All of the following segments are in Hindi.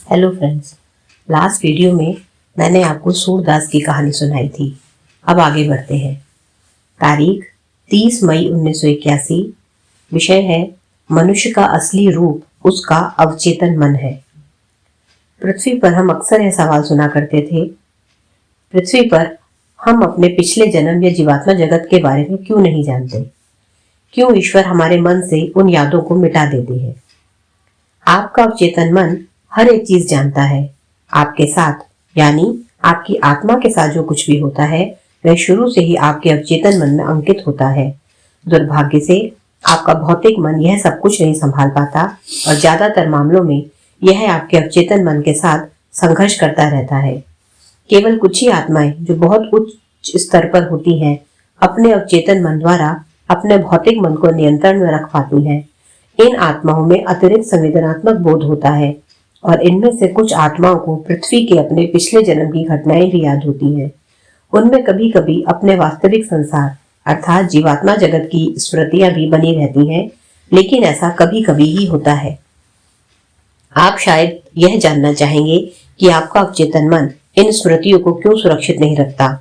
Hello friends. लास्ट वीडियो में मैंने आपको सूरदास की कहानी सुनाई थी। अब आगे बढ़ते हैं। तारीख 30 मई 1981। विषय है मनुष्य का असली रूप उसका अवचेतन मन है। पृथ्वी पर हम अक्सर यह सवाल सुना करते थे, पृथ्वी पर हम अपने पिछले जन्म या जीवात्मा जगत के बारे में क्यों नहीं जानते? क्यों ईश्वर हमारे मन से उन यादों को मिटा देते हैं? आपका अवचेतन मन हर एक चीज जानता है। आपके साथ यानी आपकी आत्मा के साथ जो कुछ भी होता है वह शुरू से ही आपके अवचेतन मन में अंकित होता है। दुर्भाग्य से आपका भौतिक मन यह सब कुछ नहीं संभाल पाता और ज्यादातर मामलों में यह आपके अवचेतन मन के साथ संघर्ष करता रहता है। केवल कुछ ही आत्माएं जो बहुत उच्च स्तर पर होती हैं अपने अवचेतन मन द्वारा अपने भौतिक मन को नियंत्रण में रख पाती हैं। इन आत्माओं में अतिरिक्त संवेदनात्मक बोध होता है और इनमें से कुछ आत्माओं को पृथ्वी के अपने पिछले जन्म की घटनाएं भी याद होती हैं। उनमें कभी कभी अपने वास्तविक संसार अर्थात जीवात्मा जगत की स्मृतियां भी बनी रहती हैं, लेकिन ऐसा कभी कभी ही होता है। आप शायद यह जानना चाहेंगे कि आपका अवचेतन मन इन स्मृतियों को क्यों सुरक्षित नहीं रखता।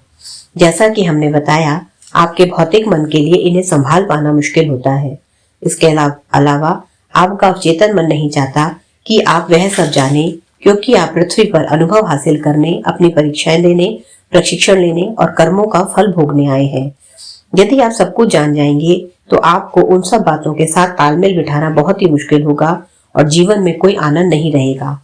जैसा कि हमने बताया, आपके भौतिक मन के लिए इन्हें संभाल पाना मुश्किल होता है। इसके अलावा आपका अवचेतन मन नहीं चाहता कि आप वह सब जाने, क्योंकि आप पृथ्वी पर अनुभव हासिल करने, अपनी परीक्षाएं देने, प्रशिक्षण लेने और कर्मों का फल भोगने आए हैं। यदि आप सब कुछ जान जाएंगे तो आपको उन सब बातों के साथ तालमेल बिठाना बहुत ही मुश्किल होगा और जीवन में कोई आनंद नहीं रहेगा।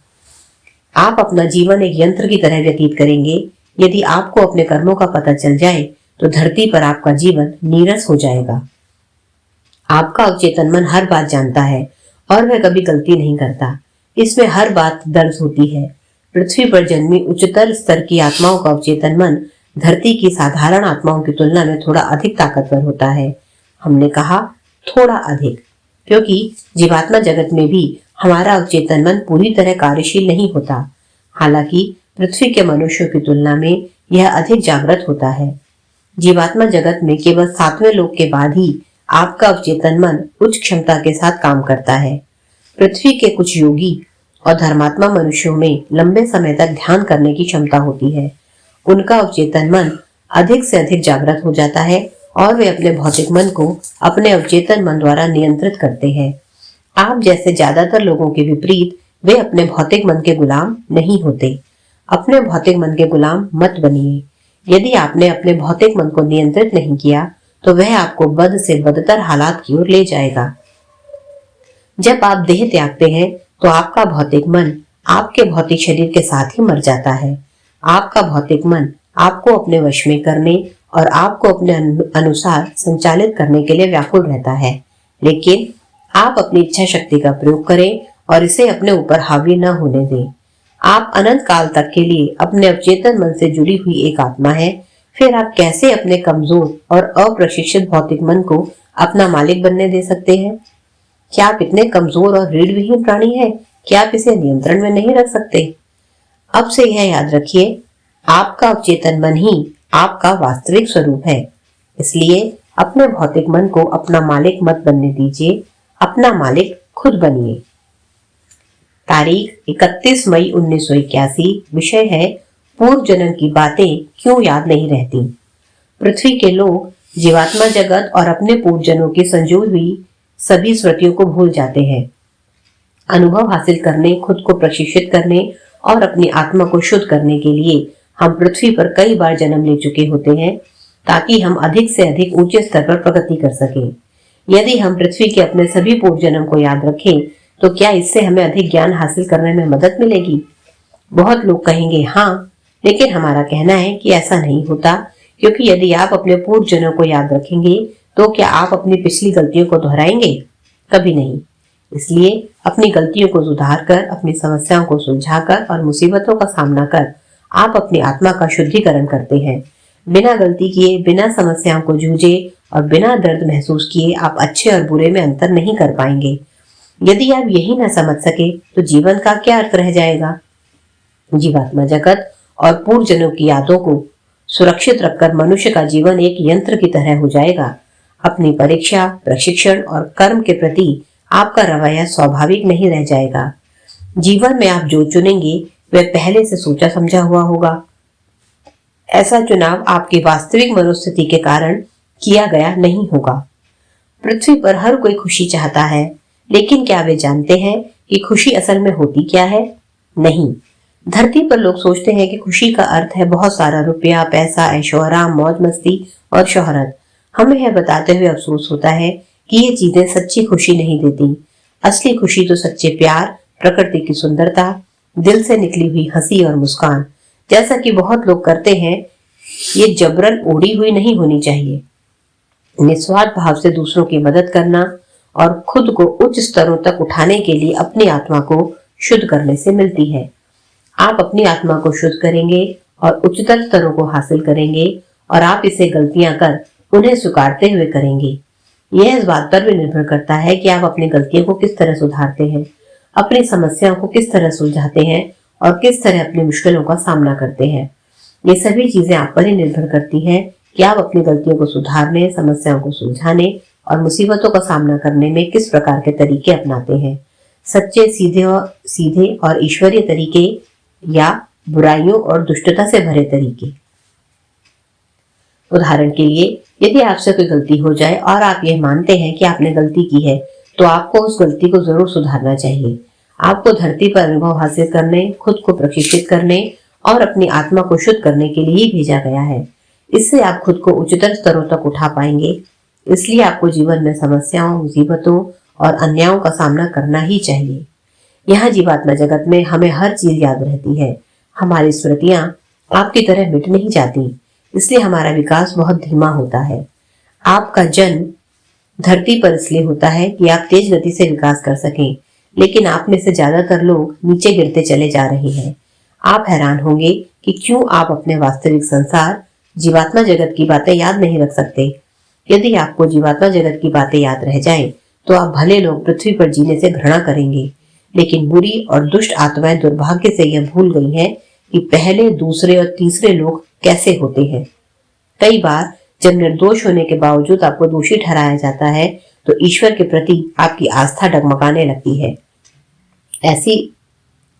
आप अपना जीवन एक यंत्र की तरह व्यतीत करेंगे। यदि आपको अपने कर्मों का पता चल जाए तो धरती पर आपका जीवन नीरस हो जाएगा। आपका अवचेतन मन हर बात जानता है और वह कभी गलती नहीं करता। इसमें हर बात दर्ज होती है। पृथ्वी पर जन्मी उच्चतर स्तर की आत्माओं का अवचेतन मन धरती की साधारण आत्माओं की तुलना में थोड़ा अधिक ताकतवर होता है। हमने कहा थोड़ा अधिक, क्योंकि जीवात्मा जगत में भी हमारा अवचेतन मन पूरी तरह कार्यशील नहीं होता। हालांकि पृथ्वी के मनुष्यों की तुलना में यह अधिक जागृत होता है। जीवात्मा जगत में केवल 7वें लोक के बाद ही आपका अवचेतन मन उच्च क्षमता के साथ काम करता है। पृथ्वी के कुछ योगी और धर्मात्मा मनुष्यों में लंबे समय तक ध्यान करने की क्षमता होती है। उनका अवचेतन मन अधिक से अधिक जागृत हो जाता है और वे अपने भौतिक मन को अपने अवचेतन मन द्वारा नियंत्रित करते हैं। आप जैसे ज्यादातर लोगों के विपरीत वे अपने भौतिक मन के गुलाम नहीं होते। अपने भौतिक मन के गुलाम मत बनिए। यदि आपने अपने भौतिक मन को नियंत्रित नहीं किया तो वह आपको बद से बदतर हालात की ओर ले जाएगा। जब आप देह त्यागते हैं तो आपका भौतिक मन आपके भौतिक शरीर के साथ ही मर जाता है। आपका भौतिक मन आपको अपने वश में करने और आपको अपने अनुसार संचालित करने के लिए व्याकुल रहता है, लेकिन आप अपनी इच्छा शक्ति का प्रयोग करें और इसे अपने ऊपर हावी न होने दें। आप अनंत काल तक के लिए अपने अवचेतन मन से जुड़ी हुई एक आत्मा है। फिर आप कैसे अपने कमजोर और अप्रशिक्षित भौतिक मन को अपना मालिक बनने दे सकते हैं? क्या आप इतने कमजोर और रीढ़ विहीन प्राणी हैं कि आप इसे नियंत्रण में नहीं रख सकते? अब से यह याद रखिए, आपका अवचेतन मन ही आपका वास्तविक स्वरूप है। इसलिए अपने भौतिक मन को अपना मालिक मत बनने दीजिए, अपना मालिक खुद बनिए। तारीख 31 मई 1981। विषय है पूर्व जन्म की बातें क्यों याद नहीं रहती। पृथ्वी के लोग जीवात्मा जगत और अपने पूर्व जन्मों की संजोई हुई सभी स्मृतियों को भूल जाते हैं। अनुभव हासिल करने, खुद को प्रशिक्षित करने और अपनी आत्मा को शुद्ध करने के लिए हम पृथ्वी पर कई बार जन्म ले चुके होते हैं, ताकि हम अधिक से अधिक ऊंचे स्तर पर प्रगति कर सकें। यदि हम पृथ्वी के अपने सभी पूर्व जन्म को याद रखें तो क्या इससे हमें अधिक ज्ञान हासिल करने में मदद मिलेगी? बहुत लोग कहेंगे हाँ, लेकिन हमारा कहना है कि ऐसा नहीं होता, क्योंकि यदि आप अपने पूर्व जन्मों को याद रखेंगे तो क्या आप अपनी पिछली गलतियों को दोहराएंगे? कभी नहीं। इसलिए अपनी गलतियों को सुधार कर, अपनी समस्याओं को सुलझाकर और मुसीबतों का सामना कर आप अपनी आत्मा का शुद्धिकरण करते हैं। बिना गलती किए, बिना समस्याओं को जूझे और बिना दर्द महसूस किए आप अच्छे और बुरे में अंतर नहीं कर पाएंगे। यदि आप यही न समझ सके तो जीवन का क्या अर्थ रह जाएगा? जीवात्मा जगत और पूर्व जन्मों की यादों को सुरक्षित रखकर मनुष्य का जीवन एक यंत्र की तरह हो जाएगा। अपनी परीक्षा, प्रशिक्षण और कर्म के प्रति आपका रवैया स्वाभाविक नहीं रह जाएगा। जीवन में आप जो चुनेंगे वह पहले से सोचा समझा हुआ होगा। ऐसा चुनाव आपकी वास्तविक मनोस्थिति के कारण किया गया नहीं होगा। पृथ्वी पर हर कोई खुशी चाहता है, लेकिन क्या वे जानते हैं कि खुशी असल में होती क्या है? नहीं। धरती पर लोग सोचते हैं कि खुशी का अर्थ है बहुत सारा रुपया, पैसा, ऐशो आराम, मौज मस्ती और शोहरत। हमें यह बताते हुए अफसोस होता है कि ये चीजें सच्ची खुशी नहीं देती। असली खुशी तो सच्चे प्यार, प्रकृति की सुंदरता, दिल से निकली हुई हंसी और मुस्कान, जैसा कि बहुत लोग करते हैं, ये जबरन ओढ़ी हुई नहीं होनी चाहिए। निस्वार्थ भाव से दूसरों की मदद करना और खुद को उच्च स्तरों तक उठाने के लिए अपनी आत्मा को शुद्ध करने से मिलती है। आप अपनी आत्मा को शुद्ध करेंगे और उच्चतर स्तरों को हासिल करेंगे, और आप इसे गलतियां कर उन्हें स्वीकारते हुए करेंगे। यह इस बात पर भी निर्भर करता है कि आप अपनी गलतियों को किस तरह सुधारते हैं, अपनी समस्याओं को किस तरह सुलझाते हैं और किस तरह अपनी मुश्किलों का सामना करते हैं। ये सभी चीजें आप पर ही निर्भर करती हैं कि आप अपनी गलतियों को सुधारने, समस्याओं को सुलझाने और मुसीबतों का सामना करने में किस प्रकार के तरीके अपनाते हैं। सच्चे, सीधे और ईश्वरीय तरीके या बुराइयों और दुष्टता से भरे तरीके। उदाहरण के लिए, यदि आपसे कोई गलती हो जाए और आप यह मानते हैं कि आपने गलती की है, तो आपको उस गलती को जरूर सुधारना चाहिए। आपको धरती पर अनुभव हासिल करने, खुद को प्रशिक्षित करने और अपनी आत्मा को शुद्ध करने के लिए ही भेजा गया है। इससे आप खुद को उच्चतर स्तरों तक उठा पाएंगे। इसलिए आपको जीवन में समस्याओं, मुसीबतों और अन्यायों का सामना करना ही चाहिए। यहाँ जीवात्मा जगत में हमें हर चीज याद रहती है। हमारी स्मृतियां आपकी तरह मिट नहीं जाती, इसलिए हमारा विकास बहुत धीमा होता है। आपका जन्म धरती पर इसलिए होता है कि आप तेज गति से विकास कर सकें, लेकिन आप में से ज्यादातर लोग नीचे गिरते चले जा रहे हैं। आप हैरान होंगे कि क्यों आप अपने वास्तविक संसार, जीवात्मा जगत की बातें याद नहीं रख सकते। यदि आपको जीवात्मा जगत की बातें याद रह जाएं, तो आप भले लोग पृथ्वी पर जीने से घृणा करेंगे, लेकिन बुरी और दुष्ट आत्माएं दुर्भाग्य से यह भूल गई हैं कि पहले, दूसरे और तीसरे लोग कैसे होते हैं। कई बार जब निर्दोष होने के बावजूद आपको दोषी ठहराया जाता है, तो ईश्वर के प्रति आपकी आस्था डगमगाने लगती है।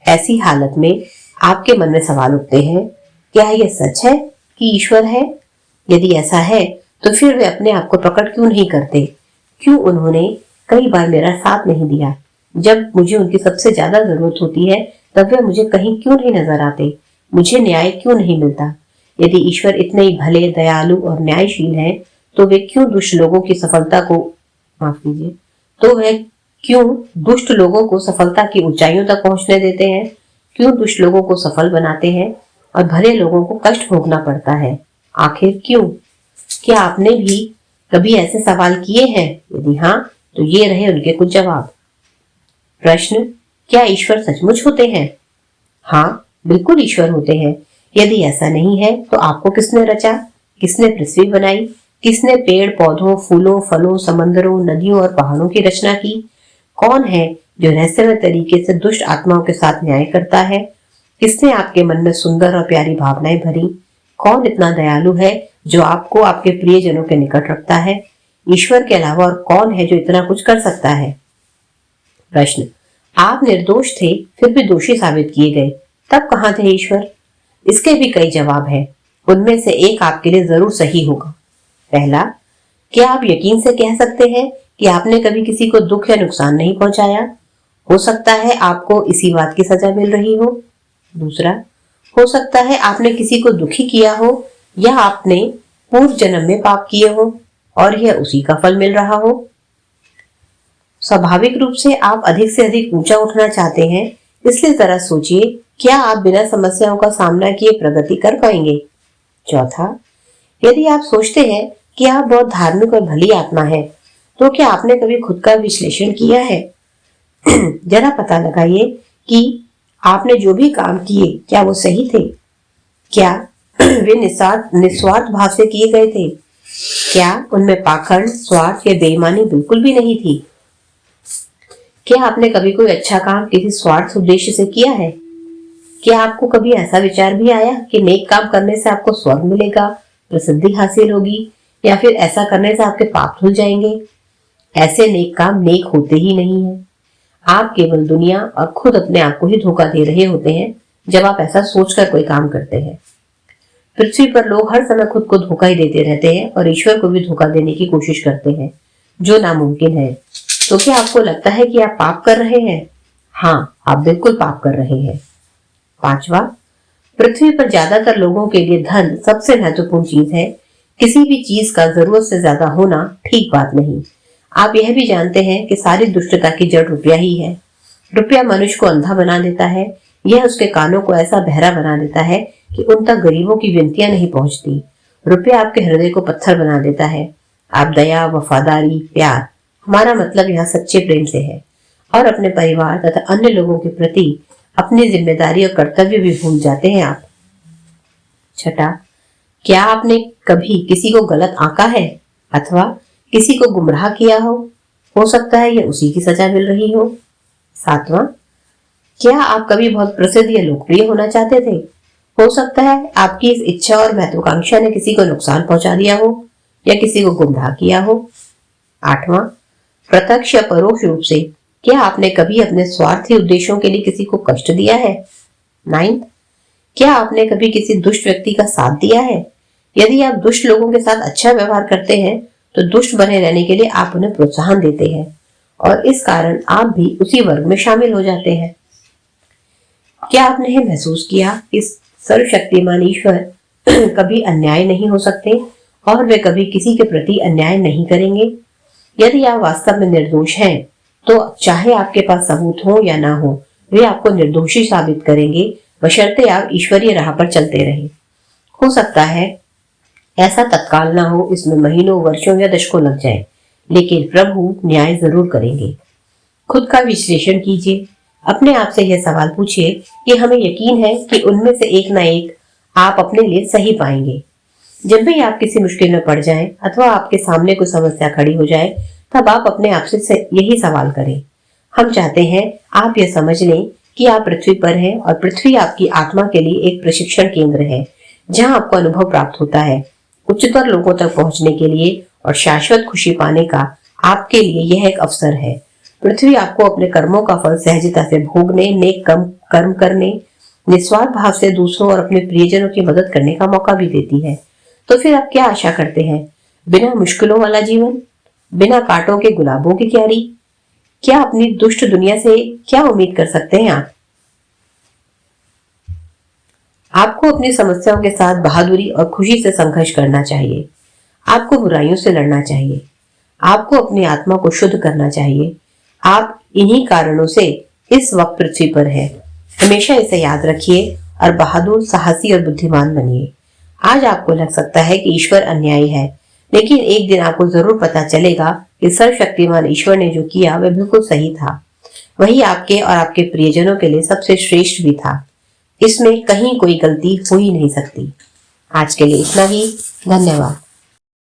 ऐसी हालत में आपके मन में सवाल उठते हैं, क्या यह सच है कि ईश्वर है? यदि ऐसा है, तो फिर वे अपने आप को प्रकट क्यों नहीं करते? क्यों उन्होंने कई बार मेरा साथ नहीं दिया? जब मुझे उनकी सबसे ज्यादा जरूरत होती है, तब वे मुझे कहीं क्यों नहीं नजर आते? मुझे न्याय क्यों नहीं मिलता? यदि ईश्वर इतने ही भले, दयालु और न्यायशील हैं, तो वे क्यों दुष्ट लोगों की सफलता को माफ कीजिए तो वे क्यों दुष्ट लोगों को सफलता की ऊंचाइयों तक पहुंचने देते हैं? क्यों दुष्ट लोगों को सफल बनाते हैं और भले लोगों को कष्ट भोगना पड़ता है? आखिर क्यों? क्या आपने भी कभी ऐसे सवाल किए हैं? यदि हाँ, तो ये रहे उनके कुछ जवाब। प्रश्न, क्या ईश्वर सचमुच होते हैं? हाँ, बिल्कुल ईश्वर होते हैं। यदि ऐसा नहीं है, तो आपको किसने रचा? किसने पृथ्वी बनाई? किसने पेड़ पौधों, फूलों, फलों, समंदरों, नदियों और पहाड़ों की रचना की? कौन है जो रहस्यमय तरीके से दुष्ट आत्माओं के साथ न्याय करता है? किसने आपके मन में सुंदर और प्यारी भावनाएं भरी? कौन इतना दयालु है जो आपको आपके प्रियजनों के निकट रखता है? ईश्वर के अलावा और कौन है जो इतना कुछ कर सकता है? प्रश्न, आप निर्दोष थे, फिर भी दोषी साबित किए गए, तब कहां थे ईश्वर? इसके भी कई जवाब हैं। उनमें से एक आपके लिए जरूर सही होगा। पहला, क्या आप यकीन से कह सकते हैं कि आपने कभी किसी को दुख या नुकसान नहीं पहुंचाया? हो सकता है आपको इसी बात की सजा मिल रही हो। दूसरा, हो सकता है आपने किसी को दुखी किया हो या आपने पूर्व जन्म में पाप किए हो और यह उसी का फल मिल रहा हो। स्वाभाविक रूप से आप अधिक से अधिक ऊंचा उठना चाहते हैं, इसलिए जरा सोचिए, क्या आप बिना समस्याओं का सामना किए प्रगति कर पाएंगे? चौथा, यदि आप सोचते हैं कि आप बहुत धार्मिक और भली आत्मा है, तो क्या आपने कभी खुद का विश्लेषण किया है? जरा पता लगाइए कि आपने जो भी काम किए, क्या वो सही थे? क्या वे निस्वार्थ भाव से किए गए थे? क्या उनमें पाखंड, स्वार्थ या बेईमानी बिल्कुल भी नहीं थी? क्या आपने कभी कोई अच्छा काम किसी स्वार्थ उद्देश्य से किया है? क्या आपको कभी ऐसा विचार भी आया कि नेक काम करने से आपको स्वर्ग मिलेगा, प्रसिद्धि हासिल होगी, या फिर ऐसा करने से आपके पाप धुल जाएंगे? ऐसे नेक काम नेक होते ही नहीं है। आप केवल दुनिया और खुद अपने आप को ही धोखा दे रहे होते हैं जब आप ऐसा सोचकर कोई काम करते हैं। पृथ्वी पर लोग हर समय खुद को धोखा ही देते रहते हैं और ईश्वर को भी धोखा देने की कोशिश करते हैं, जो नामुमकिन है। तो क्या आपको लगता है कि आप पाप कर रहे हैं? हाँ, आप बिल्कुल पाप कर रहे हैं। पांचवा, पृथ्वी पर ज्यादातर लोगों के लिए धन सबसे महत्वपूर्ण चीज है। किसी भी चीज का जरूरत से ज्यादा होना ठीक बात नहीं। आप यह भी जानते हैं कि सारी दुष्टता की जड़ रुपया ही है। रुपया मनुष्य को अंधा बना देता है। यह उसके कानों को ऐसा बहरा बना देता है कि उन तक गरीबों की विनतियां नहीं पहुंचती। रुपया आपके हृदय को पत्थर बना देता है। आप दया, वफादारी, प्यार, हमारा मतलब यहाँ सच्चे प्रेम से है, और अपने परिवार तथा अन्य लोगों के प्रति अपनी जिम्मेदारी और कर्तव्य भी भूल जाते हैं आप। छठा, क्या आपने कभी किसी को गलत आंका है अथवा किसी को गुमराह किया हो सकता है यह उसी की सजा मिल रही हो। सातवां, क्या आप कभी बहुत प्रसिद्ध या लोकप्रिय होना चाहते थे? हो सकता है आपकी इस इच्छा और महत्वाकांक्षा ने किसी को नुकसान पहुंचा दिया हो या किसी को गुमराह किया हो। आठवां, प्रत्यक्ष या परोक्ष रूप से क्या आपने कभी अपने स्वार्थी उद्देश्यों के लिए किसी को कष्ट दिया है? नाइन्थ, क्या आपने कभी किसी दुष्ट व्यक्ति का साथ दिया है? यदि आप दुष्ट लोगों के साथ अच्छा व्यवहार करते हैं तो दुष्ट बने रहने के लिए आप उन्हें प्रोत्साहन देते हैं और इस कारण आप भी उसी वर्ग में शामिल हो जाते हैं। क्या आपने यह महसूस किया कि सर्वशक्तिमान ईश्वर कभी अन्याय नहीं हो सकते और वे कभी किसी के प्रति अन्याय नहीं करेंगे? यदि आप वास्तव में निर्दोष हैं तो चाहे आपके पास सबूत हो या ना हो, वे आपको निर्दोषी साबित करेंगे, बशर्ते आप ईश्वरीय राह पर चलते रहें। हो सकता है ऐसा तत्काल ना हो, इसमें महीनों, वर्षों या दशकों लग जाए, लेकिन प्रभु न्याय जरूर करेंगे। खुद का विश्लेषण कीजिए। अपने आप से यह सवाल पूछिए कि हमें यकीन है कि उनमें से एक ना एक आप अपने लिए सही पाएंगे। जब भी आप किसी मुश्किल में पड़ जाएं अथवा आपके सामने कोई समस्या खड़ी हो जाए, तब आप अपने आप से यही सवाल करें। हम चाहते हैं आप यह समझ लें कि आप पृथ्वी पर हैं और पृथ्वी आपकी आत्मा के लिए एक प्रशिक्षण केंद्र है, जहां आपको अनुभव प्राप्त होता है। उच्चतर लोगों तक पहुंचने के लिए और शाश्वत खुशी पाने का आपके लिए यह एक अवसर है। पृथ्वी आपको अपने कर्मों का फल सहजता से भोगने, नेक कर्म करने, निस्वार्थ भाव से दूसरों और अपने प्रियजनों की मदद करने का मौका भी देती है। तो फिर आप क्या आशा करते हैं? बिना मुश्किलों वाला जीवन, बिना कांटों के गुलाबों की क्यारी? क्या अपनी दुष्ट दुनिया से क्या उम्मीद कर सकते हैं आप? आपको अपनी समस्याओं के साथ बहादुरी और खुशी से संघर्ष करना चाहिए। आपको बुराइयों से लड़ना चाहिए। आपको अपनी आत्मा को शुद्ध करना चाहिए। आप इन्हीं कारणों से इस वक्त पृथ्वी पर हैं। हमेशा इसे याद रखिए और बहादुर, साहसी और बुद्धिमान बनिए। आज आपको लग सकता है कि ईश्वर अन्यायी है, लेकिन एक दिन आपको जरूर पता चलेगा कि सर्वशक्तिमान ईश्वर ने जो किया वह बिल्कुल सही था। वही आपके और आपके प्रियजनों के लिए सबसे श्रेष्ठ भी था। इसमें कहीं कोई गलती हो ही नहीं सकती। आज के लिए इतना ही। धन्यवाद।